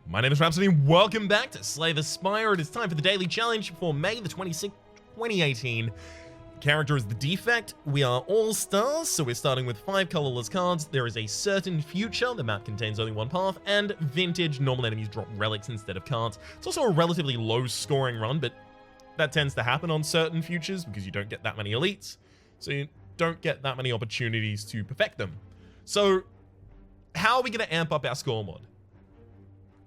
My name is Rhapsody, and welcome back to Slay the Spire. It is time for the daily challenge for May the 26th, 2018. Character is the defect. We are all stars, so we're starting with 5 colorless cards. There is a certain future. The map contains only one path, and vintage. Normal enemies drop relics instead of cards. It's also a relatively low scoring run, but that tends to happen on certain futures because you don't get that many elites, so you don't get that many opportunities to perfect them. So how are we going to amp up our score mod?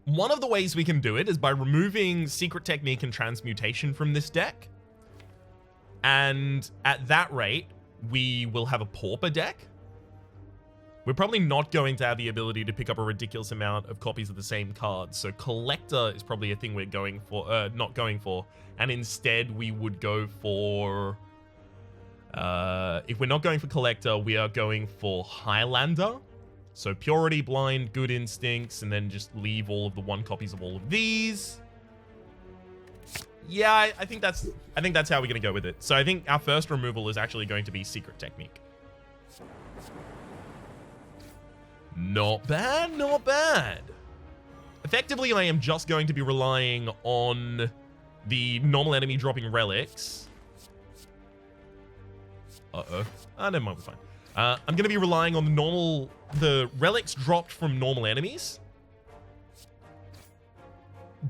One of the ways we can do it is by removing Secret Technique and Transmutation from this deck. And at that rate, we will have a Pauper deck. We're probably not going to have the ability to pick up a ridiculous amount of copies of the same cards. So Collector is probably a thing we're going for, not going for. And instead we would go for, if we're not going for Collector, we are going for Highlander. So Purity, Blind, Good Instincts, and then just leave all of the 1 copies of all of these. Yeah, I think that's how we're gonna go with it. So I think our first removal is actually going to be Secret Technique. Not bad, not bad. Effectively, I am just going to be relying on the normal enemy dropping relics. Uh-oh. Never mind, we're fine. I'm going to be relying on the relics dropped from normal enemies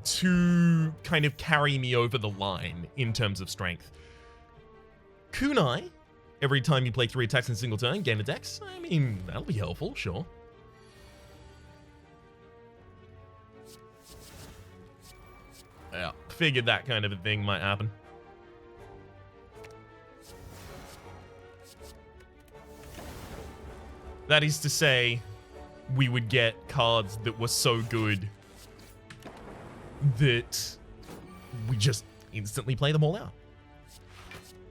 to kind of carry me over the line in terms of strength. Kunai, every time you play 3 attacks in a single turn, gain a dex. I mean, that'll be helpful, sure. Yeah, figured that kind of a thing might happen. That is to say, we would get cards that were so good that we just instantly play them all out.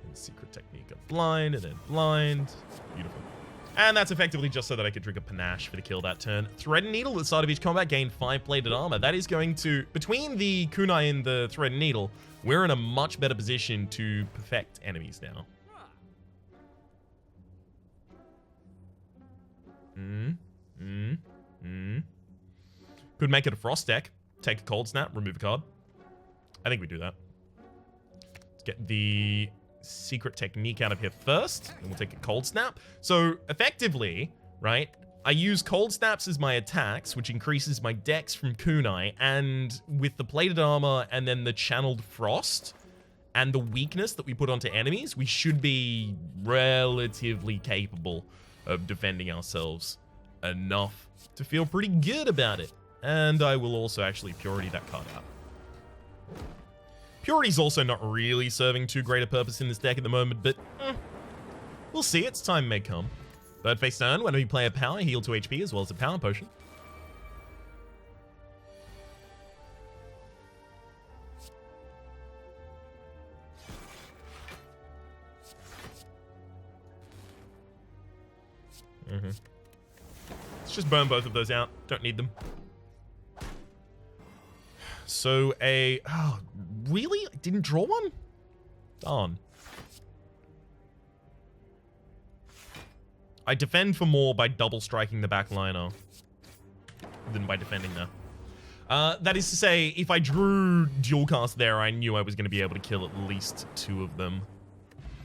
And Secret Technique of Blind, and then Blind. Beautiful. And that's effectively just so that I could trigger Panache for the kill that turn. Thread and Needle at the start of each combat gain 5 plated armor. That is going to, between the Kunai and the Thread and Needle, we're in a much better position to perfect enemies now. Could make it a Frost deck. Take a Cold Snap, remove a card. I think we do that. Let's get the Secret Technique out of here first, and we'll take a Cold Snap. So effectively, right, I use Cold Snaps as my attacks, which increases my dex from Kunai, and with the plated armor and then the channeled Frost and the weakness that we put onto enemies, we should be relatively capable of defending ourselves enough to feel pretty good about it. And I will also actually Purity that card out. Purity's also not really serving too great a purpose in this deck at the moment, but we'll see. Its time may come. Third phase turn, whenever you play a power, heal 2 HP as well as a power potion. Let's just burn both of those out. Don't need them. So oh, really? I didn't draw one? Darn. I defend for more by double striking the backliner than by defending there. That is to say, if I drew dual cast there, I knew I was going to be able to kill at least 2 of them.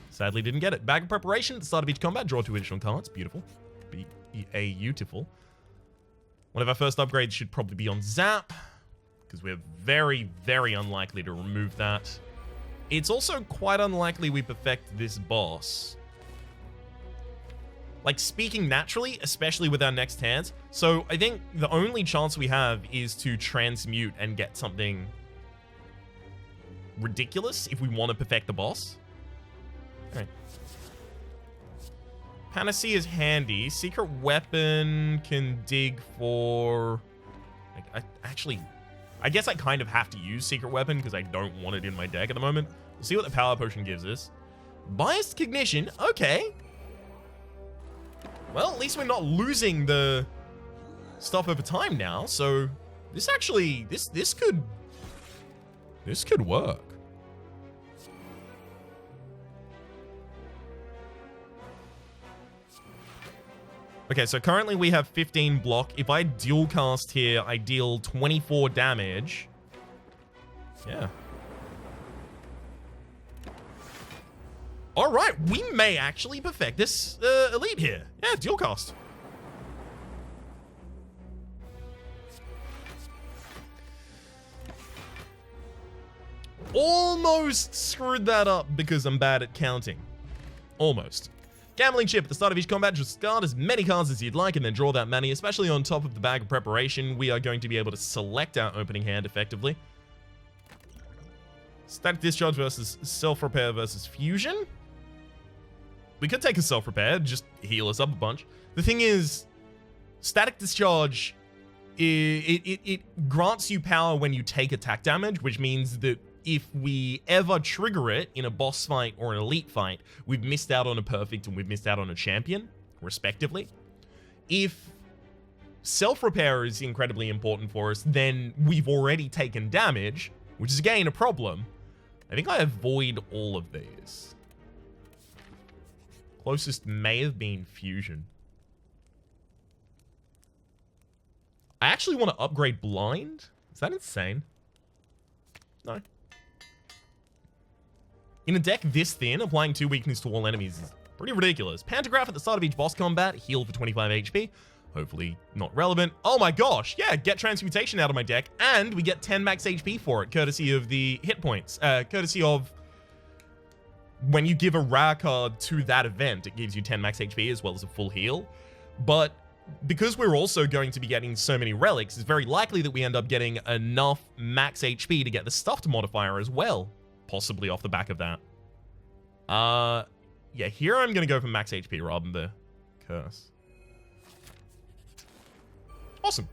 Sadly, didn't get it. Bag of Preparation at the start of each combat. Draw 2 additional cards. Beautiful. Beautiful. One of our first upgrades should probably be on Zap, because we're very, very unlikely to remove that. It's also quite unlikely we perfect this boss. Like, speaking naturally, especially with our next hands. So I think the only chance we have is to transmute and get something ridiculous if we want to perfect the boss. Alright. Panacea is handy. Secret Weapon can dig for... I guess I kind of have to use Secret Weapon because I don't want it in my deck at the moment. We'll see what the Power Potion gives us. Biased Cognition. Okay. Well, at least we're not losing the stuff over time now. So this actually... This could work. Okay, so currently we have 15 block. If I dual cast here, I deal 24 damage. Yeah. All right, we may actually perfect this elite here. Yeah, dual cast. Almost screwed that up because I'm bad at counting. Almost. Gambling chip. At the start of each combat, just discard as many cards as you'd like and then draw that many, especially on top of the bag of preparation. We are going to be able to select our opening hand effectively. Static discharge versus self-repair versus fusion. We could take a self-repair, just heal us up a bunch. The thing is, static discharge, it grants you power when you take attack damage, which means that if we ever trigger it in a boss fight or an elite fight, we've missed out on a perfect and we've missed out on a champion, respectively. If self-repair is incredibly important for us, then we've already taken damage, which is again a problem. I think I avoid all of these. Closest may have been fusion. I actually want to upgrade blind. Is that insane? No. In a deck this thin, applying 2 weakness to all enemies is pretty ridiculous. Pantograph at the start of each boss combat, heal for 25 HP. Hopefully not relevant. Oh my gosh, yeah, get transmutation out of my deck, and we get 10 max HP for it, courtesy of the hit points. Courtesy of when you give a rare card to that event, it gives you 10 max HP as well as a full heal. But because we're also going to be getting so many relics, it's very likely that we end up getting enough max HP to get the stuffed modifier as well. Possibly off the back of that. Yeah, here I'm going to go for max HP rather than the curse. Awesome.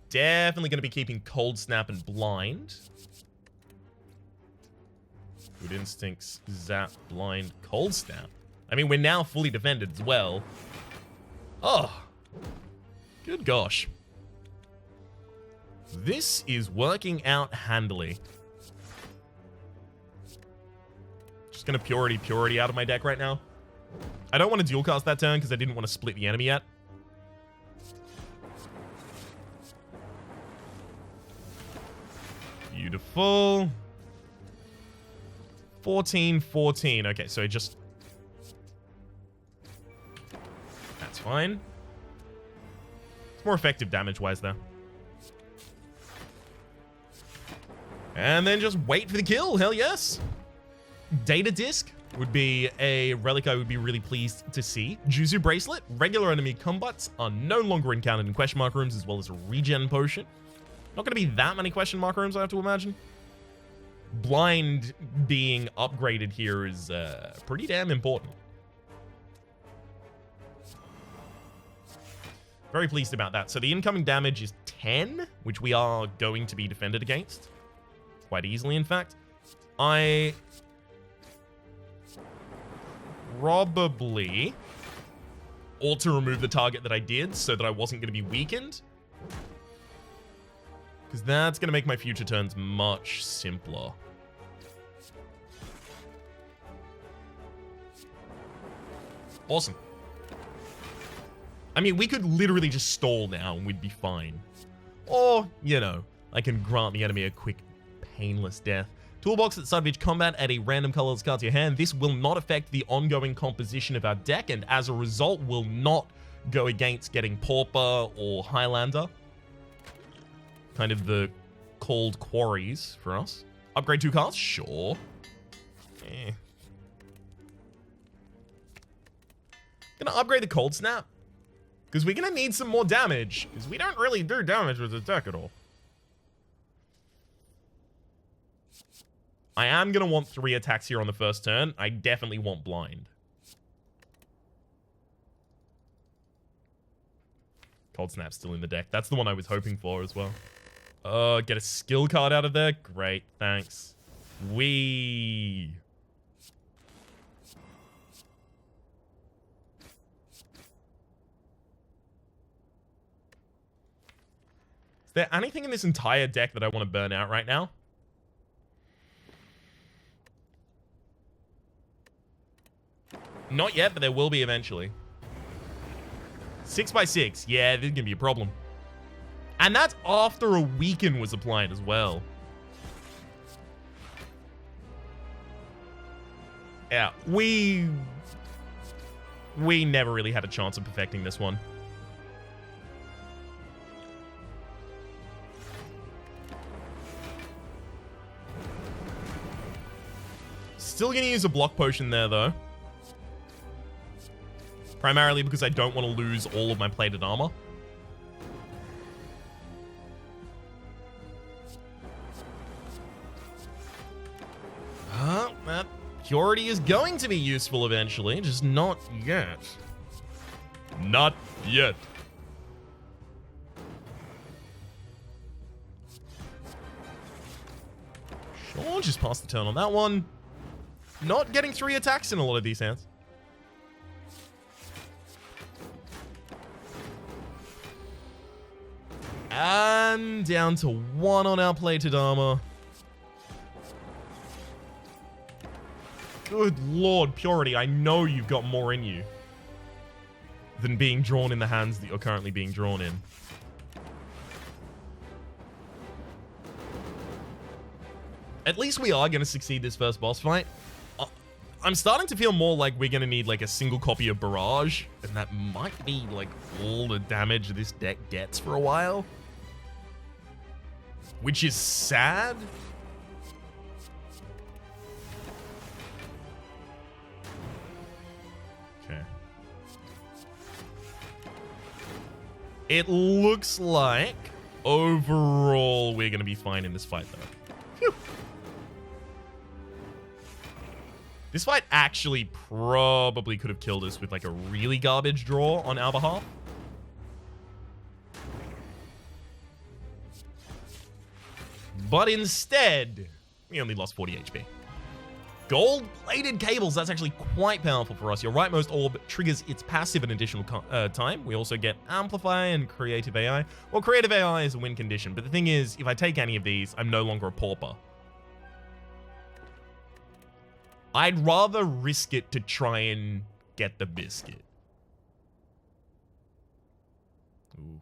Definitely going to be keeping Cold Snap and Blind. Good Instincts, Zap, Blind, Cold Snap. I mean, we're now fully defended as well. Oh. Good gosh. This is working out handily. Just gonna Purity out of my deck right now. I don't want to dual cast that turn because I didn't want to split the enemy yet. Beautiful. 14. Okay, so just... That's fine. It's more effective damage-wise, though. And then just wait for the kill. Hell yes. Data Disc would be a relic I would be really pleased to see. Juzu Bracelet. Regular enemy combats are no longer encountered in question mark rooms, as well as a regen potion. Not going to be that many question mark rooms, I have to imagine. Blind being upgraded here is pretty damn important. Very pleased about that. So the incoming damage is 10, which we are going to be defended against. Quite easily, in fact. I probably ought to remove the target that I did so that I wasn't going to be weakened. Because that's going to make my future turns much simpler. Awesome. I mean, we could literally just stall now and we'd be fine. Or, you know, I can grant the enemy a quick, painless death. Toolbox at the start of each combat, add a random colorless card to your hand. This will not affect the ongoing composition of our deck, and as a result, will not go against getting Pauper or Highlander. Kind of the cold quarries for us. Upgrade 2 cards? Sure. Gonna upgrade the Cold Snap. Because we're gonna need some more damage. Because we don't really do damage with the deck at all. I am gonna want 3 attacks here on the first turn. I definitely want Blind. Cold Snap's still in the deck. That's the one I was hoping for as well. Get a skill card out of there? Great, thanks. Wee. Is there anything in this entire deck that I want to burn out right now? Not yet, but there will be eventually. 6x6. Yeah, this is gonna be a problem. And that's after a weaken was applied as well. Yeah, we never really had a chance of perfecting this one. Still gonna use a block potion there, though. Primarily because I don't want to lose all of my plated armor. That purity is going to be useful eventually, just not yet. Not yet. Sure, just pass the turn on that one. Not getting 3 attacks in a lot of these hands. And down to 1 on our plated armor. Good lord, Purity, I know you've got more in you than being drawn in the hands that you're currently being drawn in. At least we are going to succeed this first boss fight. I'm starting to feel more like we're going to need like a single copy of Barrage, and that might be like all the damage this deck gets for a while. Which is sad. Okay. It looks like overall we're going to be fine in this fight though. Phew. This fight actually probably could have killed us with like a really garbage draw on our behalf. But instead, we only lost 40 HP. Gold-plated cables, that's actually quite powerful for us. Your rightmost orb triggers its passive an additional time. We also get Amplify and Creative AI. Well, Creative AI is a win condition, but the thing is, if I take any of these, I'm no longer a pauper. I'd rather risk it to try and get the biscuit. Ooh.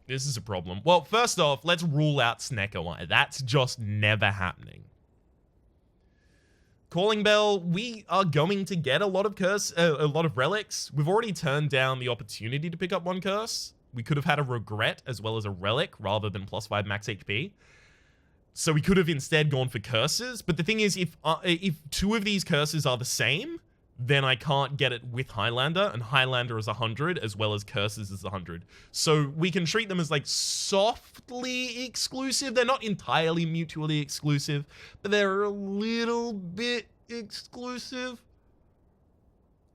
This is a problem. Well, first off, let's rule out Snecko. That's just never happening. Calling Bell, we are going to get a lot of relics. We've already turned down the opportunity to pick up 1 curse. We could have had a regret as well as a relic rather than +5 max HP. So we could have instead gone for curses. But the thing is, if 2 of these curses are the same, then I can't get it with Highlander, and Highlander is 100 as well as curses is 100. So we can treat them as like softly exclusive. They're not entirely mutually exclusive, but they're a little bit exclusive.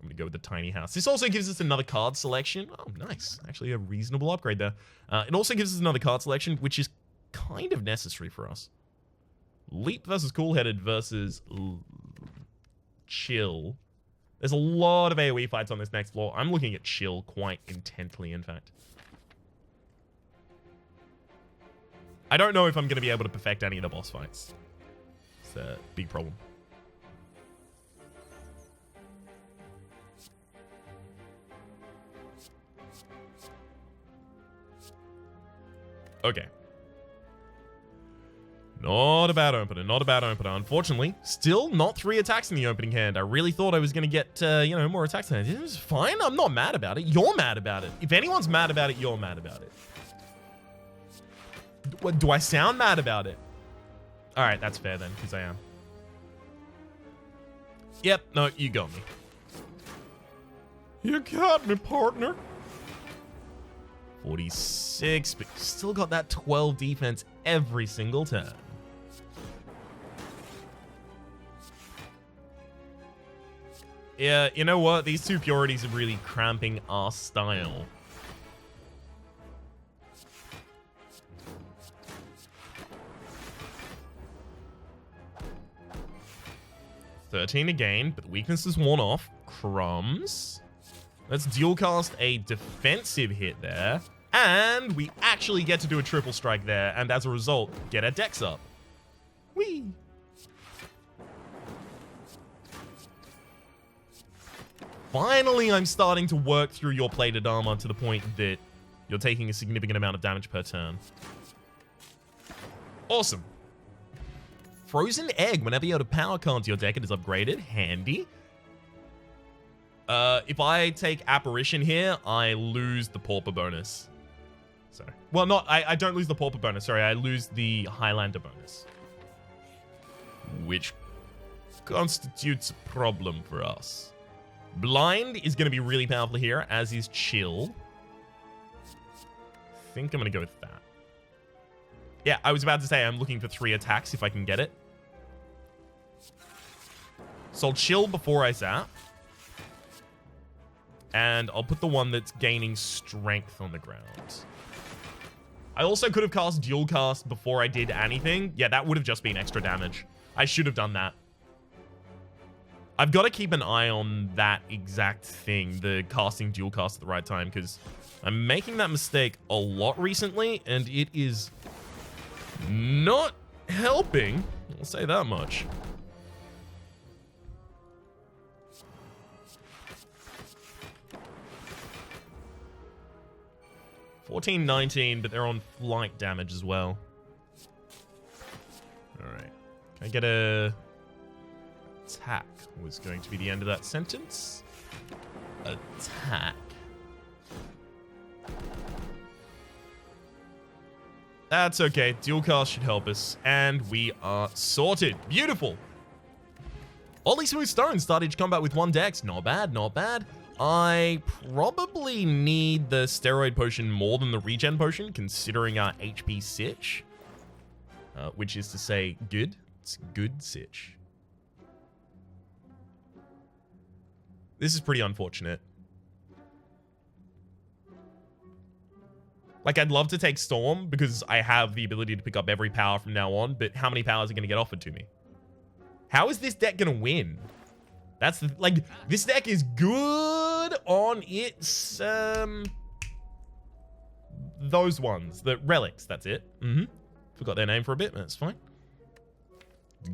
I'm gonna go with the tiny house. This also gives us another card selection. Oh, nice. Actually a reasonable upgrade there. It also gives us another card selection, which is kind of necessary for us. Leap versus Cool-Headed versus Chill. There's a lot of AoE fights on this next floor. I'm looking at Chill quite intently, in fact. I don't know if I'm going to be able to perfect any of the boss fights. It's a big problem. Okay. Not a bad opener, not a bad opener. Unfortunately, still not 3 attacks in the opening hand. I really thought I was going to get, more attacks. It was fine. I'm not mad about it. You're mad about it. If anyone's mad about it, you're mad about it. Do I sound mad about it? All right, that's fair then, because I am. Yep, no, you got me. You got me, partner. 46, but still got that 12 defense every single turn. Yeah, you know what? These 2 purities are really cramping our style. $13 again, but the weakness is worn off. Crumbs. Let's dual cast a defensive hit there. And we actually get to do a triple strike there. And as a result, get our dex up. Whee! Finally, I'm starting to work through your plated armor to the point that you're taking a significant amount of damage per turn. Awesome. Frozen Egg. Whenever you add a power card to your deck, it is upgraded. Handy. If I take Apparition here, I lose the Pauper bonus. Sorry. Well, I don't lose the Pauper bonus. Sorry, I lose the Highlander bonus. Which constitutes a problem for us. Blind is going to be really powerful here, as is Chill. I think I'm going to go with that. Yeah, I was about to say I'm looking for 3 attacks if I can get it. So I'll Chill before I zap. And I'll put the one that's gaining strength on the ground. I also could have cast Dual Cast before I did anything. Yeah, that would have just been extra damage. I should have done that. I've got to keep an eye on that exact thing, the casting Dual Cast at the right time, because I'm making that mistake a lot recently, and it is not helping. I'll say that much. $14.19, but they're on flight damage as well. Alright. Can I get a... attack was going to be the end of that sentence. Attack. That's okay. Dual Cast should help us. And we are sorted. Beautiful. Ollie Smooth Stone started each combat with 1 dex. Not bad, not bad. I probably need the steroid potion more than the regen potion, considering our HP sitch. Which is to say, good. It's good sitch. This is pretty unfortunate. Like, I'd love to take Storm because I have the ability to pick up every power from now on, but how many powers are going to get offered to me? How is this deck going to win? That's the, like, this deck is good on its, those ones, the relics, that's it. Forgot their name for a bit, but that's fine.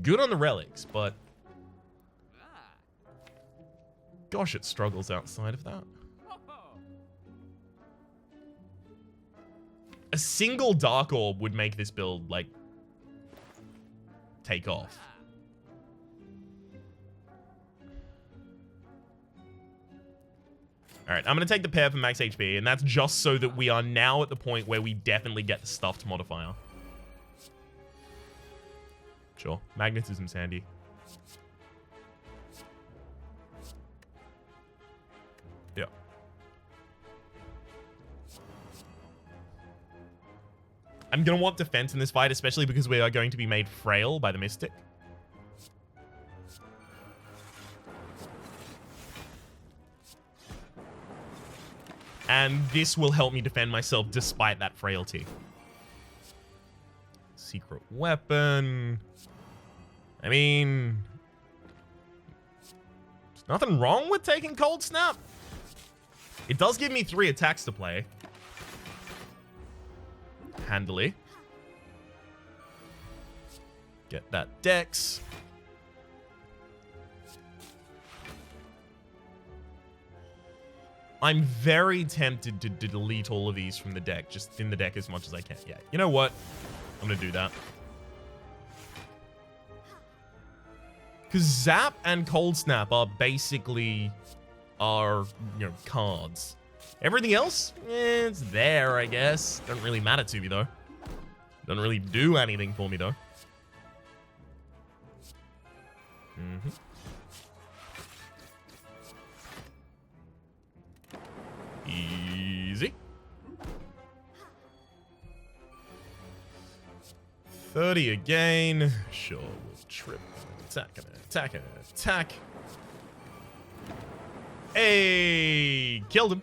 Good on the relics, but gosh, it struggles outside of that. A single Dark Orb would make this build, like, take off. Alright, I'm going to take the pair for max HP, and that's just so that we are now at the point where we definitely get the stuffed modifier. Sure, magnetism's handy. Yeah. I'm going to want defense in this fight, especially because we are going to be made frail by the Mystic. And this will help me defend myself despite that frailty. Secret weapon. I mean, there's nothing wrong with taking Cold Snap. It does give me 3 attacks to play. Handily. Get that dex. I'm very tempted to delete all of these from the deck, just thin the deck as much as I can. Yeah, you know what? I'm gonna do that. Because Zap and Cold Snap are basically our, you know, cards. Everything else, it's there, I guess. Doesn't really matter to me, though. Doesn't really do anything for me, though. Easy. 30 again. Sure, we'll trip. Attack and attack and attack. Hey, killed him.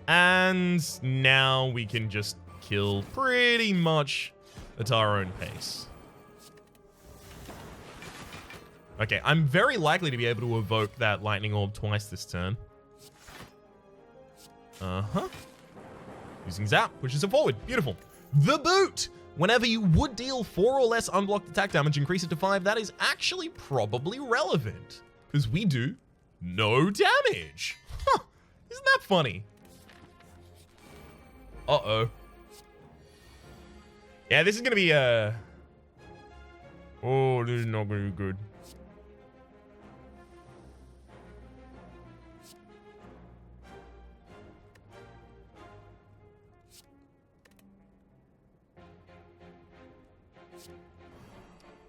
And now we can just kill pretty much at our own pace. Okay, I'm very likely to be able to evoke that lightning orb twice this turn. Using Zap, pushes it forward. Beautiful. The Boot. Whenever you would deal 4 or less unblocked attack damage, increase it to 5. That is actually probably relevant, because we do no damage. Huh. Isn't that funny? Uh-oh. Yeah, this is gonna be oh, this is not gonna be good.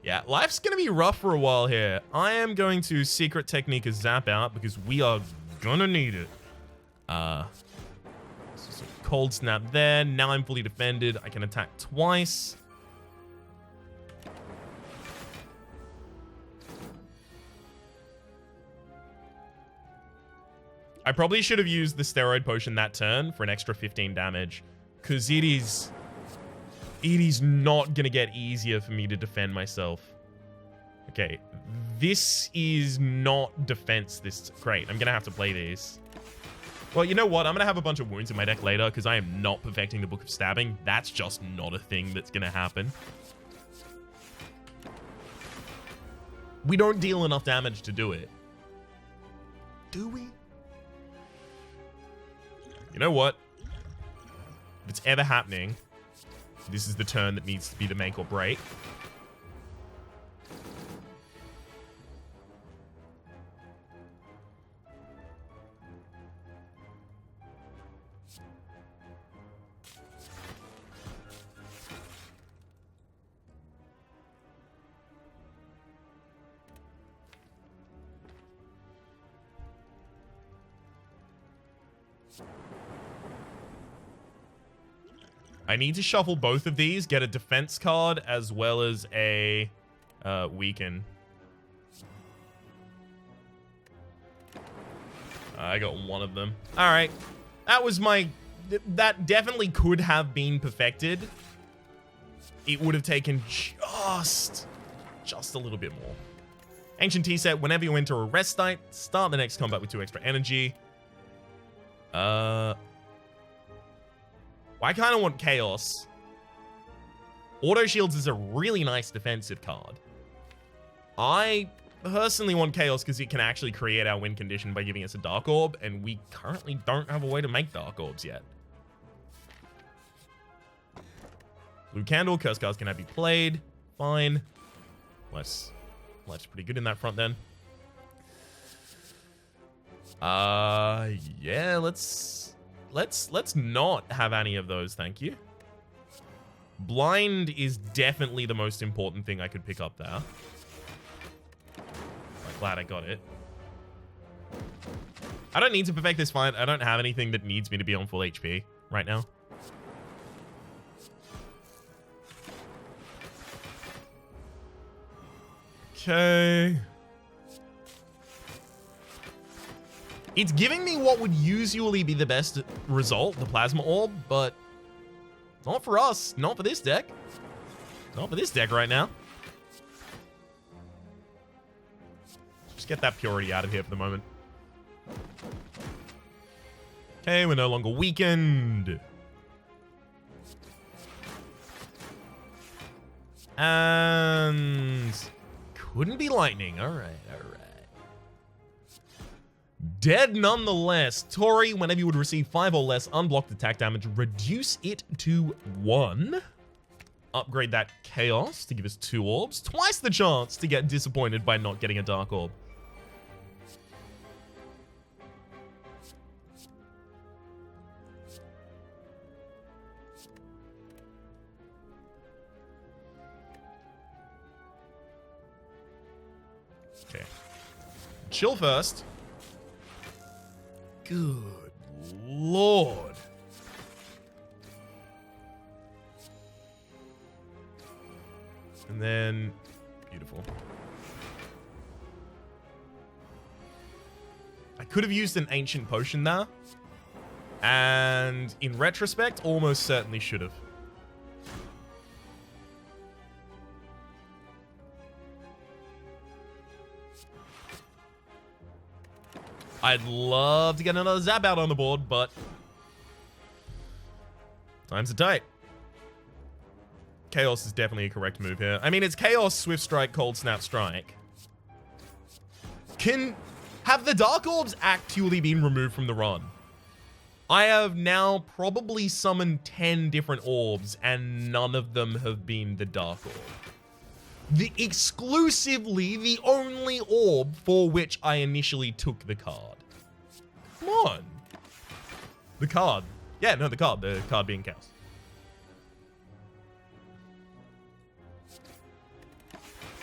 Yeah, life's gonna be rough for a while here. I am going to secret technique a zap out because we are gonna need it. So cold snap there. Now I'm fully defended. I can attack twice. I probably should have used the steroid potion that turn for an extra 15 damage, because it is not gonna get easier for me to defend myself. Okay, this is not defense. This great. I'm gonna have to play these. Well, you know what? I'm gonna have a bunch of wounds in my deck later because I am not perfecting the Book of Stabbing. That's just not a thing that's gonna happen. We don't deal enough damage to do it. Do we? You know what? If it's ever happening, this is the turn that needs to be the make or break. I need to shuffle both of these, get a defense card as well as a weaken. I got one of them. All right. That was my... That definitely could have been perfected. It would have taken just a little bit more. Ancient Tea set, whenever you enter a rest state, start the next combat with 2 extra energy. I kind of want Chaos. Auto Shields is a really nice defensive card. I personally want Chaos because it can actually create our win condition by giving us a Dark Orb, and we currently don't have a way to make Dark Orbs yet. Blue Candle, curse cards can now be played. Fine. Life's pretty good in that front then. Yeah, Let's not have any of those, thank you. Blind is definitely the most important thing I could pick up there. I'm glad I got it. I don't need to perfect this fight. I don't have anything that needs me to be on full HP right now. Okay. It's giving me what would usually be the best result, the Plasma Orb, but not for us. Not for this deck. Not for this deck right now. Just get that purity out of here for the moment. Okay, we're no longer weakened. And couldn't be lightning. All right, all right. Dead nonetheless. Tori, whenever you would receive 5 or less unblocked attack damage, reduce it to 1. Upgrade that Chaos to give us 2 orbs. Twice the chance to get disappointed by not getting a Dark Orb. Okay. Chill first. Good Lord. And then, beautiful. I could have used an ancient potion there. And in retrospect, almost certainly should have. I'd love to get another zap out on the board, but times are tight. Chaos is definitely a correct move here. I mean, it's Chaos, Swift Strike, Cold Snap, Strike. Have the Dark Orbs actually been removed from the run? I have now probably summoned 10 different orbs, and none of them have been the Dark Orb. Exclusively the only orb for which I initially took the card. Come on. The card. Yeah, no, the card. The card being Chaos.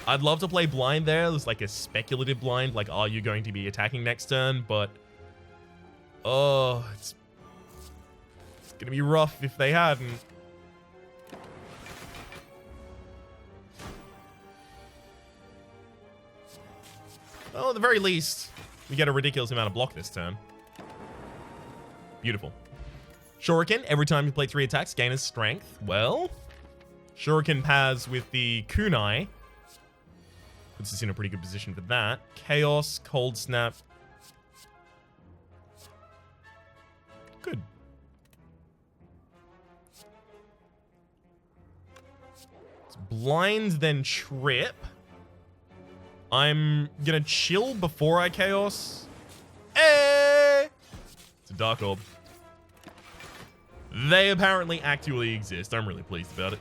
I'd love to play blind there. There's like a speculative blind, like, are you going to be attacking next turn? But, oh, it's gonna be rough if they hadn't. Well, at the very least, we get a ridiculous amount of block this turn. Beautiful. Shuriken, every time you play 3 attacks, gain his strength. Well, Shuriken Paz with the Kunai puts us in a pretty good position for that. Chaos, Cold Snap. Good. It's blind, then trip. I'm gonna chill before I Chaos. Hey! It's a Dark Orb. They apparently actually exist. I'm really pleased about it.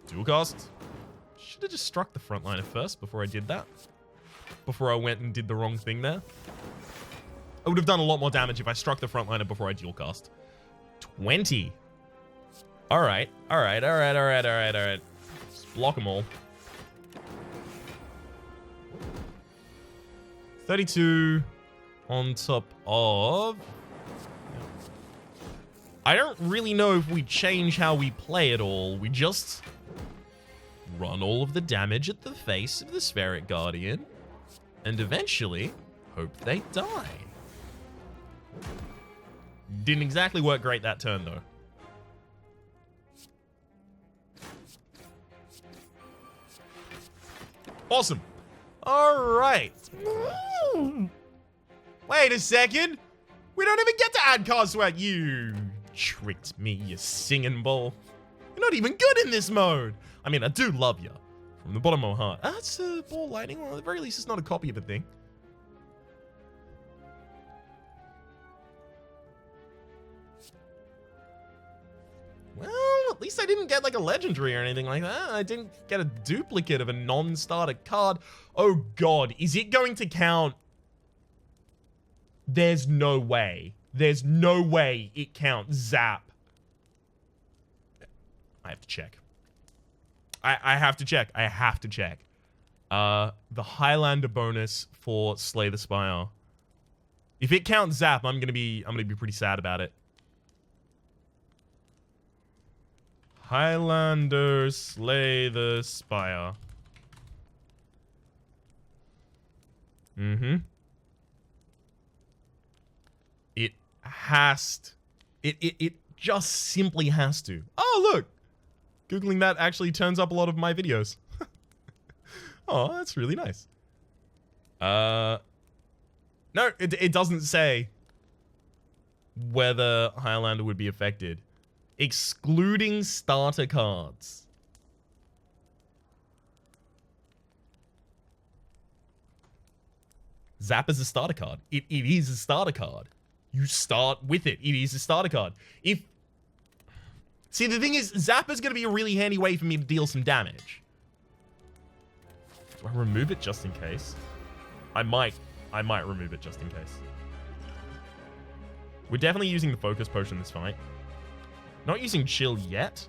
Dual cast. Should have just struck the frontliner first before I did that. Before I went and did the wrong thing there. I would have done a lot more damage if I struck the frontliner before I dual cast. 20. Alright. Just block them all. 32 on top of... I don't really know if we change how we play at all. We just run all of the damage at the face of the Spheric Guardian and eventually hope they die. Didn't exactly work great that turn, though. Awesome. All right. Wait a second. We don't even get to add cards to it. You tricked me, you singing bull. You're not even good in this mode. I mean, I do love you from the bottom of my heart. That's a ball lightning. Well, at the very least, it's not a copy of a thing. Well, at least I didn't get like a legendary or anything like that. I didn't get a duplicate of a non-starter card. Oh God, is it going to count? There's no way. There's no way it counts Zap. I have to check. I have to check. I have to check. The Highlander bonus for Slay the Spire. If it counts Zap, I'm gonna be pretty sad about it. Highlander Slay the Spire. It has to. It just simply has to. Oh, look. Googling that actually turns up a lot of my videos. Oh, that's really nice. No, it doesn't say whether Highlander would be affected. Excluding starter cards. Zap is a starter card. It is a starter card. You start with it. It is a starter card. See, the thing is, Zap is going to be a really handy way for me to deal some damage. Do I remove it just in case? I might remove it just in case. We're definitely using the focus potion this fight. Not using chill yet.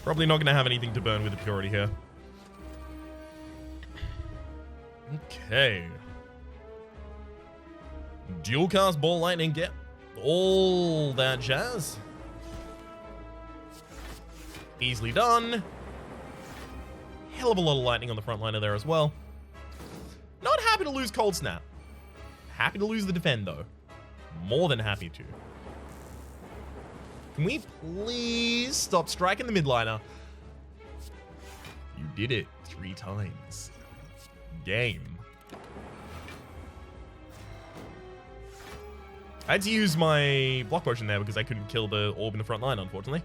Probably not going to have anything to burn with the purity here. Okay. Dual cast Ball Lightning, get all that jazz. Easily done. Hell of a lot of lightning on the front liner there as well. Not happy to lose Cold Snap. Happy to lose the defend though. More than happy to. Can we please stop striking the midliner? You did it 3 times. Game. I had to use my block potion there because I couldn't kill the orb in the front line, unfortunately.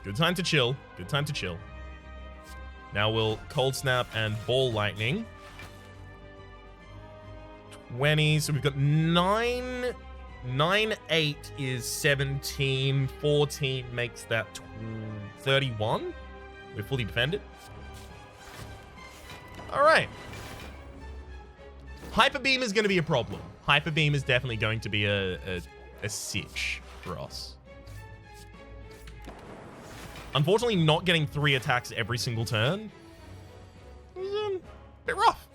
Good time to chill. Good time to chill. Now we'll Cold Snap and Ball Lightning. 20. So we've got 9. 9, 8 is 17. 14 makes that 31. We're fully defended. All right. Hyper Beam is going to be a problem. Hyper Beam is definitely going to be a sitch for us. Unfortunately, not getting 3 attacks every single turn is a bit rough.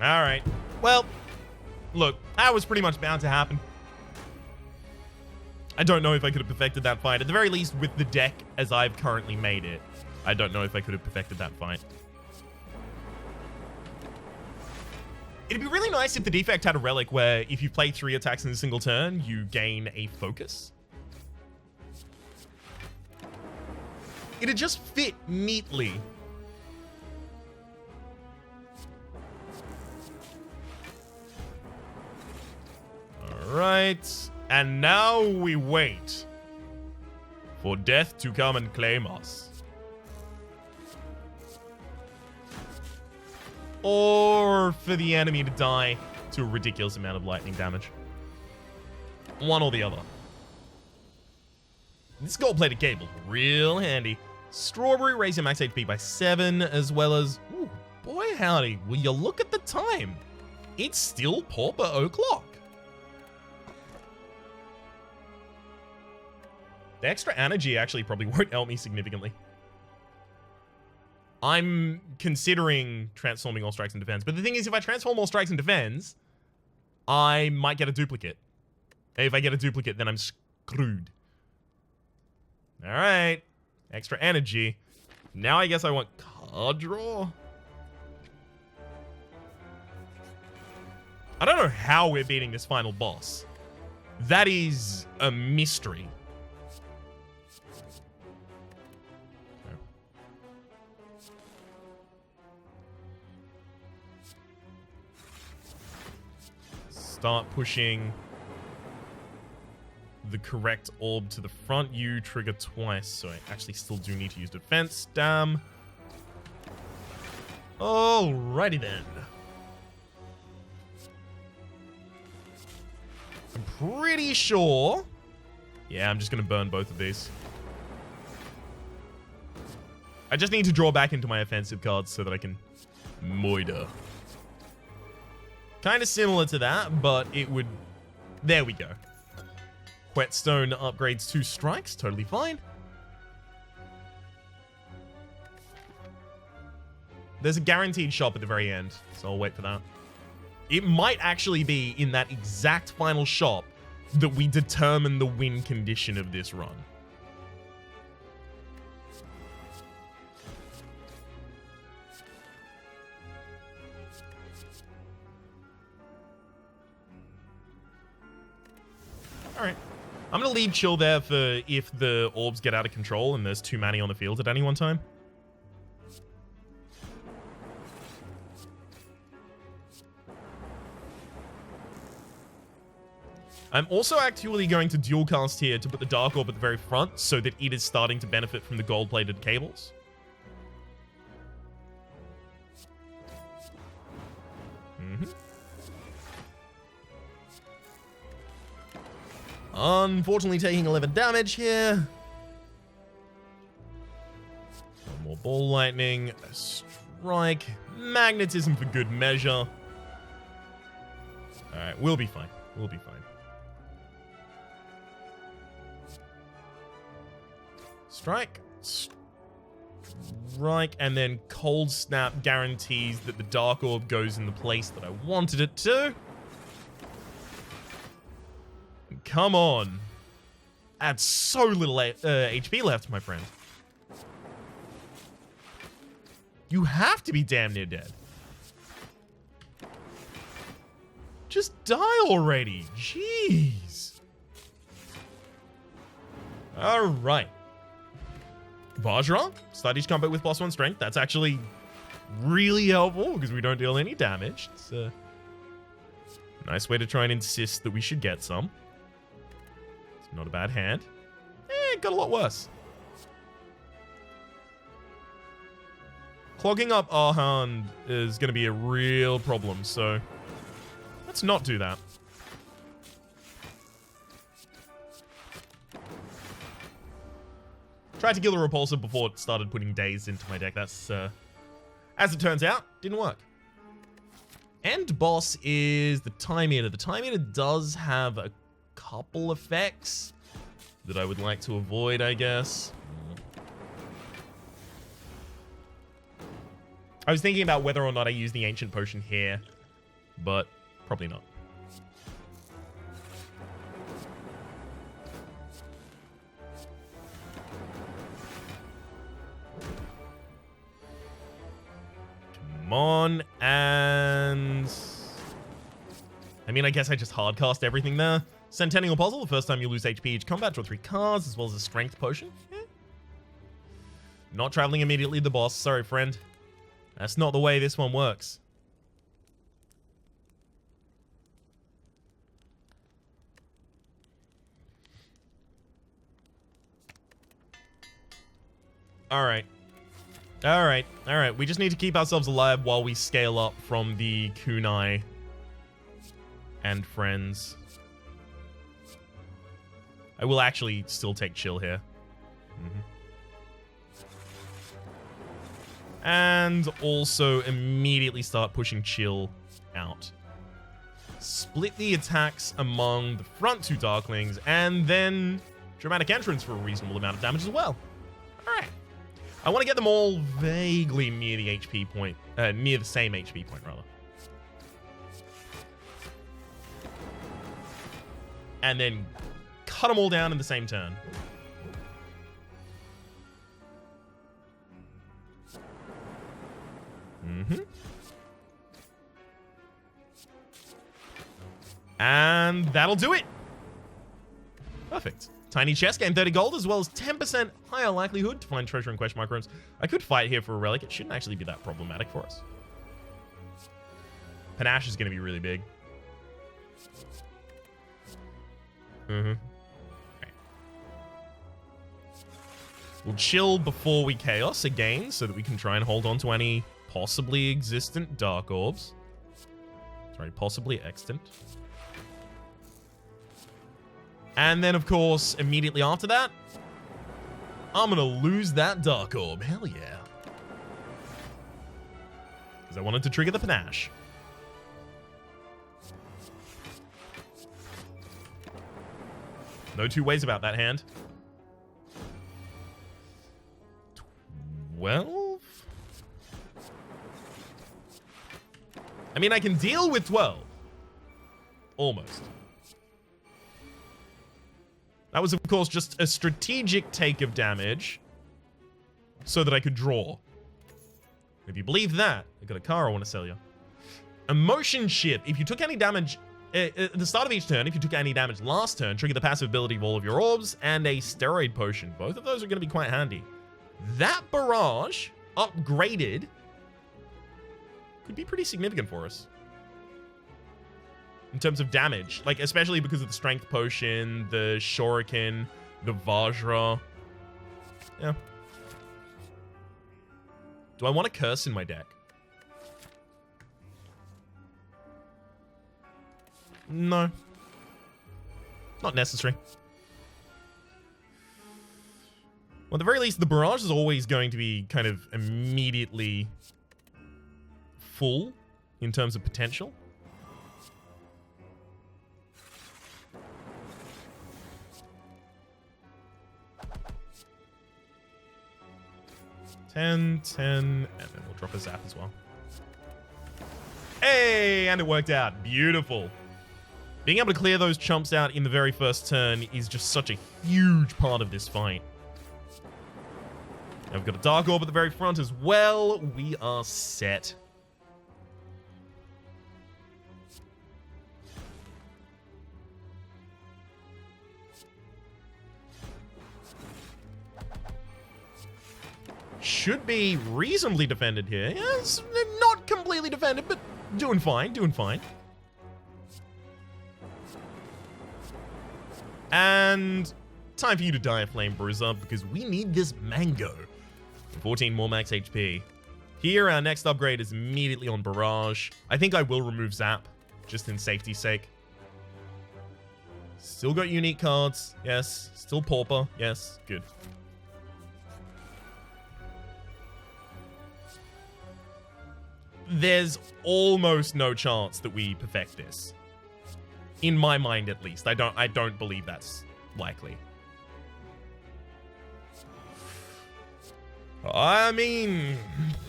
All right. Well, look, that was pretty much bound to happen. I don't know if I could have perfected that fight. At the very least, with the deck as I've currently made it, I don't know if I could have perfected that fight. It'd be really nice if the defect had a relic where if you play 3 attacks in a single turn, you gain a focus. It'd just fit neatly. All right. And now we wait for death to come and claim us. Or for the enemy to die to a ridiculous amount of lightning damage. One or the other. This gold-plated cable, real handy. Strawberry raise your max HP by 7, as well as... Ooh, boy howdy, will you look at the time? It's still Pauper O'Clock. The extra energy actually probably won't help me significantly. I'm considering transforming all strikes and defense. But the thing is, if I transform all strikes and defense, I might get a duplicate. If I get a duplicate, then I'm screwed. All right. Extra energy. Now I guess I want card draw. I don't know how we're beating this final boss. That is a mystery. Start pushing the correct orb to the front. You trigger twice, so I actually still do need to use defense. Damn. Alrighty then. I'm pretty sure. Yeah, I'm just going to burn both of these. I just need to draw back into my offensive cards so that I can moida. Kind of similar to that, but it would... There we go. Whetstone upgrades 2 strikes. Totally fine. There's a guaranteed shop at the very end, so I'll wait for that. It might actually be in that exact final shop that we determine the win condition of this run. Alright. I'm going to leave chill there for if the orbs get out of control and there's too many on the field at any one time. I'm also actually going to dual cast here to put the Dark Orb at the very front so that it is starting to benefit from the gold-plated cables. Unfortunately, taking 11 damage here. One more ball lightning. A strike. Magnetism for good measure. Alright, we'll be fine. We'll be fine. Strike. Strike. And then Cold Snap guarantees that the Dark Orb goes in the place that I wanted it to. come on. That's so little HP left, my friend. You have to be damn near dead. Just die already. Jeez. Alright. Vajra, start each combat with +1 strength. That's actually really helpful because we don't deal any damage. It's a nice way to try and insist that we should get some. It's not a bad hand. It got a lot worse. Clogging up our hand is going to be a real problem, so let's not do that. Tried to kill the repulsor before it started putting days into my deck. That's, as it turns out, didn't work. End boss is the Time Eater. The Time Eater does have a couple effects that I would like to avoid, I guess. I was thinking about whether or not I use the Ancient Potion here, but probably not. Come on, and... I mean, I guess I just hardcast everything there. Centennial Puzzle, the first time you lose HP each combat, draw 3 cards, as well as a Strength Potion. Not traveling immediately to the boss. Sorry, friend. That's not the way this one works. Alright. Alright. Alright. We just need to keep ourselves alive while we scale up from the kunai and friends. I will actually still take chill here. And also immediately start pushing chill out. Split the attacks among the front 2 Darklings, and then Dramatic Entrance for a reasonable amount of damage as well. Alright. I want to get them all vaguely near the HP point, near the same HP point, rather. And then cut them all down in the same turn. And that'll do it. Perfect. Tiny chest, gain 30 gold, as well as 10% higher likelihood to find treasure in question mark rooms. I could fight here for a relic. It shouldn't actually be that problematic for us. Panache is going to be really big. Okay. We'll chill before we chaos again, so that we can try and hold on to any possibly existent dark orbs. Sorry, possibly extant. And then, of course, immediately after that, I'm gonna lose that dark orb. Hell yeah. Because I wanted to trigger the panache. No two ways about that hand. 12? I mean, I can deal with 12. Almost. That was, of course, just a strategic take of damage so that I could draw. If you believe that, I got a car I want to sell you. Emotion Ship. If you took any damage at the start of each turn, if you took any damage last turn, trigger the passive ability of all of your orbs and a steroid potion. Both of those are going to be quite handy. That barrage, upgraded, could be pretty significant for us. In terms of damage, like, especially because of the strength potion, the shuriken, the Vajra. Yeah. Do I want a curse in my deck? No. Not necessary. Well, at the very least, the barrage is always going to be kind of immediately full in terms of potential. Ten, and then we'll drop a zap as well. Hey, and it worked out. Beautiful. Being able to clear those chumps out in the very first turn is just such a huge part of this fight. Now we've got a Dark Orb at the very front as well. We are set. Should be reasonably defended here. Yes, not completely defended, but doing fine, doing fine. And time for you to die, Flame Bruiser, because we need this mango. 14 more max HP. Here, our next upgrade is immediately on Barrage. I think I will remove Zap, just in safety's sake. Still got unique cards, yes. Still Pauper, yes, good. There's almost no chance that we perfect this. In my mind, at least. I don't believe that's likely. I mean,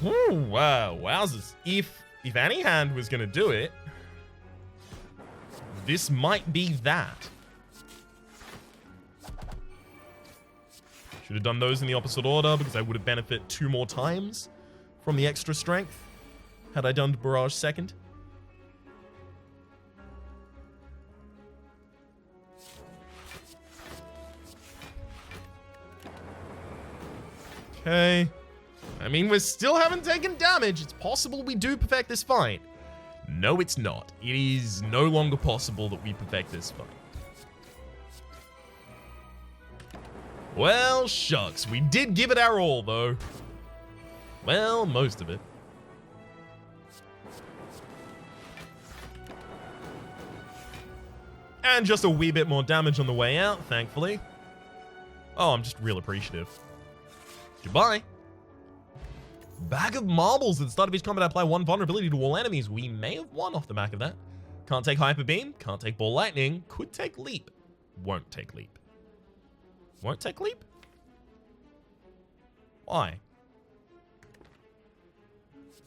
wow, wowzers. If Annie Hand was gonna do it, this might be that. Should have done those in the opposite order because I would have benefited 2 more times from the extra strength had I done Barrage second. Okay. I mean, we still haven't taken damage. It's possible we do perfect this fight. No, it's not. It is no longer possible that we perfect this fight. Well, shucks. We did give it our all, though. Well, most of it. And just a wee bit more damage on the way out, thankfully. Oh, I'm just real appreciative. Goodbye. Bag of Marbles. At the start of each combat, apply 1 vulnerability to all enemies. We may have won off the back of that. Can't take Hyper Beam. Can't take Ball Lightning. Could take Leap. Won't take Leap. Won't take Leap? Why?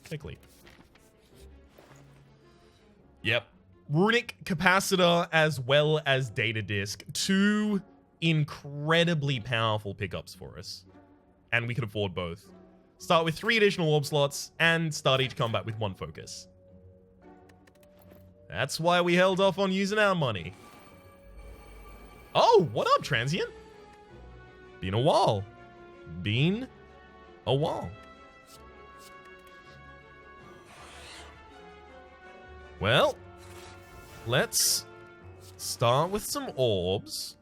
Take Leap. Yep. Runic Capacitor as well as Data Disc. 2 incredibly powerful pickups for us. And we could afford both. Start with 3 additional orb slots and start each combat with 1 focus. That's why we held off on using our money. Oh, what up, Transient? Been a while. Been a while. Well, let's start with some orbs.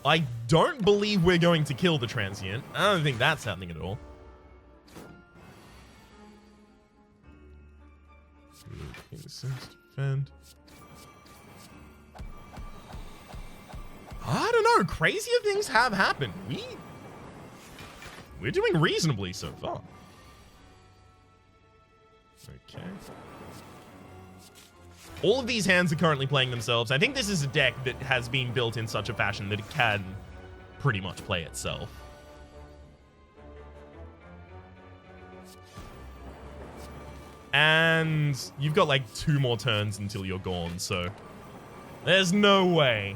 I don't believe we're going to kill the Transient. I don't think that's happening at all. Defend. I don't know. Crazier things have happened. We're doing reasonably so far. Okay. All of these hands are currently playing themselves. I think this is a deck that has been built in such a fashion that it can pretty much play itself. And you've got like 2 more turns until you're gone, so there's no way.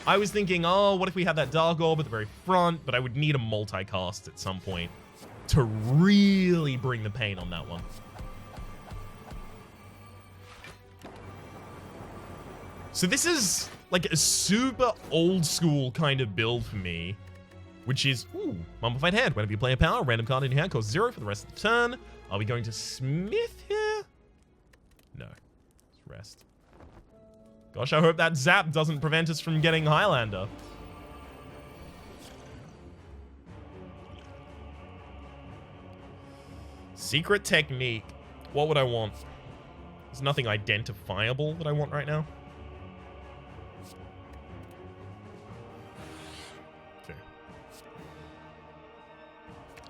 I was thinking, oh, what if we have that Dark Orb at the very front? But I would need a multicast at some point to really bring the pain on that one. So this is like a super old school kind of build for me, which is, ooh, Mummified Hand. Whenever you play a power, random card in your hand costs 0 for the rest of the turn. Are we going to Smith here? No. Let's rest. Gosh, I hope that zap doesn't prevent us from getting Highlander. Secret technique. What would I want? There's nothing identifiable that I want right now. Okay.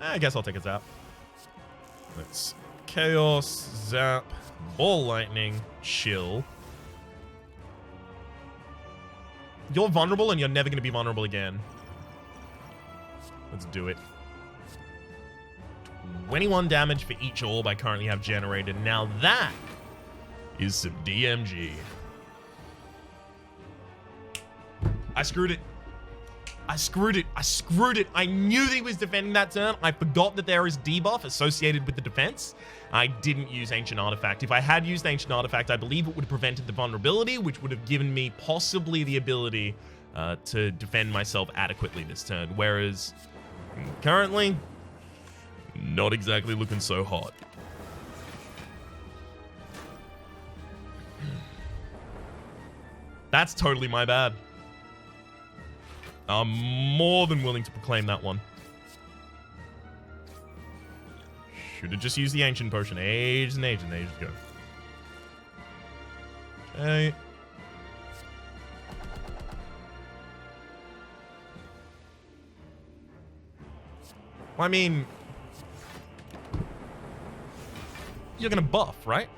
I guess I'll take a zap. Let's Chaos, Zap, Ball Lightning, Chill. You're vulnerable and you're never going to be vulnerable again. Let's do it. 21 damage for each orb I currently have generated. Now that is some DMG. I screwed it. I screwed it. I screwed it. I knew that he was defending that turn. I forgot that there is debuff associated with the defense. I didn't use Ancient Artifact. If I had used Ancient Artifact, I believe it would have prevented the vulnerability, which would have given me possibly the ability to defend myself adequately this turn. Whereas currently, not exactly looking so hot. That's totally my bad. I'm more than willing to proclaim that one. Should have just used the Ancient Potion ages and ages and ages ago. Okay. I mean, you're gonna buff, right?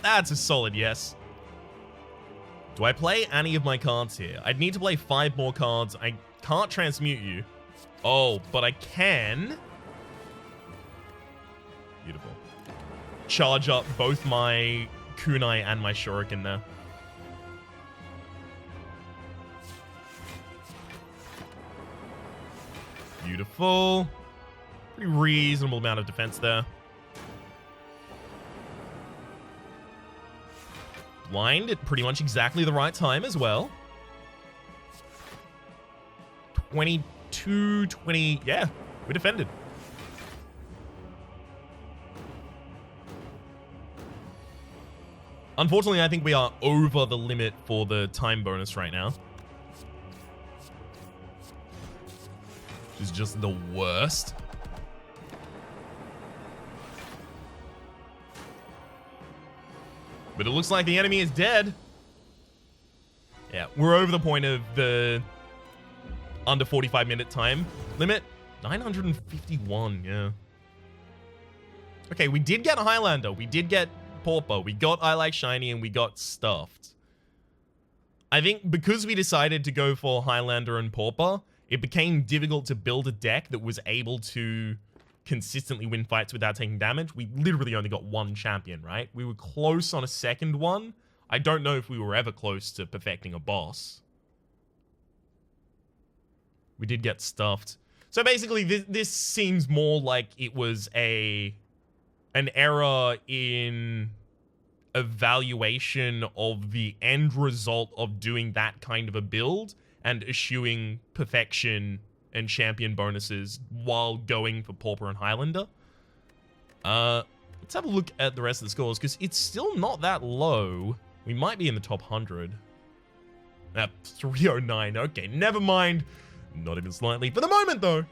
That's a solid yes. Do I play any of my cards here? I'd need to play 5 more cards. I can't transmute you. Oh, but I can. Beautiful. Charge up both my kunai and my shuriken there. Beautiful. Pretty reasonable amount of defense there. Blind at pretty much exactly the right time as well. 22, 20. Yeah, we defended. Unfortunately, I think we are over the limit for the time bonus right now. Which is just the worst. But it looks like the enemy is dead. Yeah, we're over the point of the under 45-minute time limit. 951, yeah. Okay, we did get a Highlander. We did get Pauper. We got I Like Shiny, and we got Stuffed. I think because we decided to go for Highlander and Pauper, it became difficult to build a deck that was able to consistently win fights without taking damage. We literally only got one champion, right? We were close on a second one. I don't know if we were ever close to perfecting a boss. We did get Stuffed. So basically, this seems more like it was an error in evaluation of the end result of doing that kind of a build and eschewing perfection and champion bonuses while going for Pauper and Highlander. Let's have a look at the rest of the scores, because it's still not that low. We might be in the top 100. 309. Okay, never mind. Not even slightly. For the moment, though,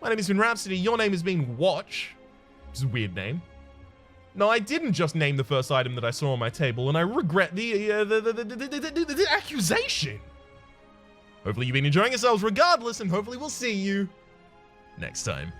my name has been Rhapsody. Your name has been Watch, which is a weird name. No, I didn't just name the first item that I saw on my table, and I regret the accusation. Hopefully you've been enjoying yourselves regardless, and hopefully we'll see you next time.